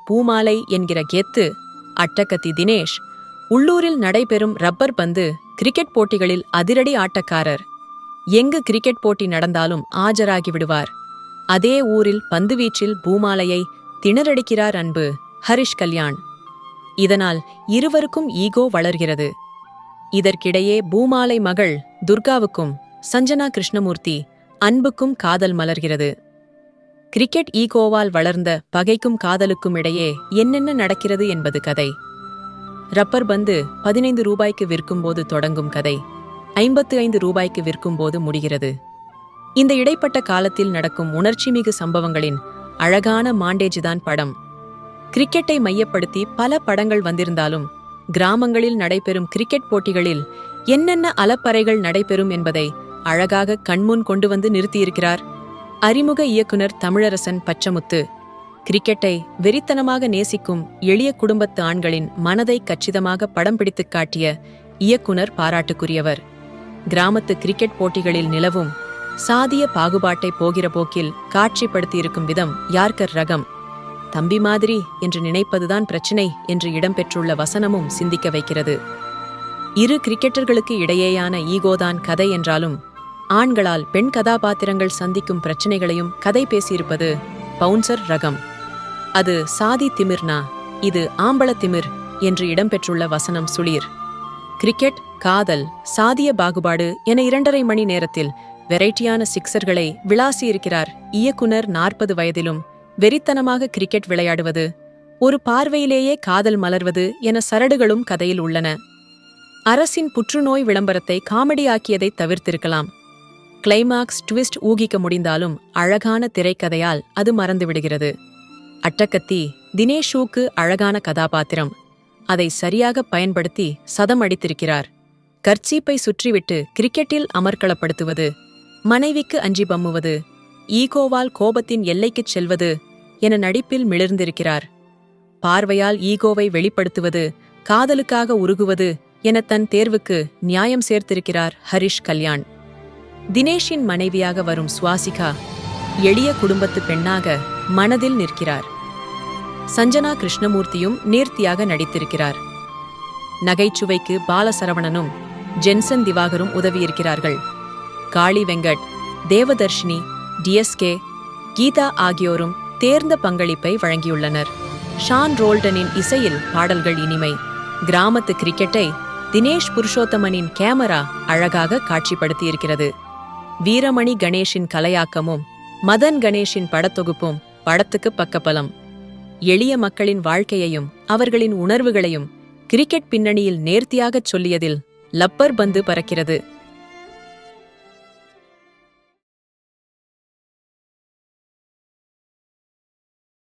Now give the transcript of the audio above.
பூமாலை என்கிற கெத்து அட்டகத்தி தினேஷ் உள்ளூரில் நடைபெறும் ரப்பர் பந்து கிரிக்கெட் போட்டிகளில் அதிரடி ஆட்டக்காரர். எங்கு கிரிக்கெட் போட்டி நடந்தாலும் ஆஜராகி விடுவார். அதே ஊரில் பந்துவீச்சில் பூமாலையை திணறடிக்கிறார் அன்பு ஹரிஷ் கல்யாண். இதனால் இருவருக்கும் ஈகோ வளர்கிறது. இதற்கிடையே பூமாலை மகள் துர்காவுக்கும் சஞ்சனா கிருஷ்ணமூர்த்தி அன்புக்கும் காதல் மலர்கிறது. கிரிக்கெட் ஈகோவால் வளர்ந்த பகைக்கும் காதலுக்கும் இடையே என்னென்ன நடக்கிறது என்பது கதை. ரப்பர் பந்து 15 ரூபாய்க்கு விற்கும்போது தொடங்கும் கதை 55 ரூபாய்க்கு விற்கும்போது முடிகிறது. இந்த இடைப்பட்ட காலத்தில் நடக்கும் உணர்ச்சிமிகு சம்பவங்களின் அழகான மாண்டேஜ்தான் படம். கிரிக்கெட்டை மையப்படுத்தி பல படங்கள் வந்திருந்தாலும் கிராமங்களில் நடைபெறும் கிரிக்கெட் போட்டிகளில் என்னென்ன அலப்பறைகள் நடைபெறும் என்பதை அழகாக கண்முன் கொண்டு வந்து நிறுத்தியிருக்கிறார் அறிமுக இயக்குனர் தமிழரசன் பச்சமுத்து. கிரிக்கெட்டை வெறித்தனமாக நேசிக்கும் எளிய குடும்பத்து ஆண்களின் மனதை கச்சிதமாக படம் பிடித்துக் காட்டிய இயக்குனர் பாராட்டுக்குரியவர். கிராமத்து கிரிக்கெட் போட்டிகளில் நிலவும் சாதிய பாகுபாட்டை போகிற போக்கில் காட்சிப்படுத்தியிருக்கும் விதம் யார்கர் ரகம். தம்பி மாதிரி என்று நினைப்பதுதான் பிரச்சினை என்று இடம்பெற்றுள்ள வசனமும் சிந்திக்க வைக்கிறது. இரு கிரிக்கெட்டர்களுக்கு இடையேயான ஈகோதான் கதை என்றாலும் ஆண்களால் பெண் கதாபாத்திரங்கள் சந்திக்கும் பிரச்சினைகளையும் கதை பேசியிருப்பது பவுன்சர் ரகம். அது சாதி திமிர்னா இது ஆம்பள திமிர் என்று இடம்பெற்றுள்ள வசனம் சுளீர். கிரிக்கெட், காதல், சாதிய பாகுபாடு என 2.5 மணி நேரத்தில் வெரைட்டியான சிக்சர்களை விளாசியிருக்கிறார் இயக்குனர். 40 வயதிலும் வெறித்தனமாக கிரிக்கெட் விளையாடுவது, ஒரு பார்வையிலேயே காதல் மலர்வது என சரடுகளும் கதையில் உள்ளன. அரசின் புற்றுநோய் விளம்பரத்தை காமெடியாக்கியதை தவிர்த்திருக்கலாம். கிளைமாக்ஸ் ட்விஸ்ட் ஊகிக்க முடிந்தாலும் அழகான திரைக்கதையால் அது மறந்துவிடுகிறது. அட்டகத்தி தினேஷுக்கு அழகான கதாபாத்திரம். அதை சரியாக பயன்படுத்தி சதம் அடித்திருக்கிறார். கர்ச்சீப்பை சுற்றிவிட்டு கிரிக்கெட்டில் அமர்க்களப்படுத்துவது, மனைவிக்கு அஞ்சி பம்முவது, ஈகோவால் கோபத்தின் எல்லைக்குச் செல்வது என நடிப்பில் மிளிர்ந்திருக்கிறார். பார்வையால் ஈகோவை வெளிப்படுத்துவது, காதலுக்காக உருகுவது என தன் தேர்வுக்கு நியாயம் சேர்த்திருக்கிறார் ஹரிஷ் கல்யாண். தினேஷின் மனைவியாக வரும் சுவாசிகா எளிய குடும்பத்து பெண்ணாக மனதில் நிற்கிறார். சஞ்சனா கிருஷ்ணமூர்த்தியும் நேர்த்தியாக நடித்திருக்கிறார். நகைச்சுவைக்கு பாலசரவணனும் ஜென்சன் திவாகரும் உதவியிருக்கிறார்கள். காளி வெங்கட், தேவதர்ஷினி, டிஎஸ்கே, கீதா ஆகியோரும் தேர்ந்த பங்களிப்பை வழங்கியுள்ளனர். ஷான் ரோல்டனின் இசையில் பாடல்கள் இனிமை. கிராமத்து கிரிக்கெட்டை தினேஷ் புருஷோத்தமனின் கேமரா அழகாக காட்சிப்படுத்தியிருக்கிறது. வீரமணி கணேஷின் கலையாக்கமும் மதன் கணேஷின் படத்தொகுப்பும் படத்துக்கு பக்கபலம். எளிய மக்களின் வாழ்க்கையையும் அவர்களின் உணர்வுகளையும் கிரிக்கெட் பின்னணியில் நேர்த்தியாகச் சொல்லியதில் லப்பர் பந்து பறக்கிறது.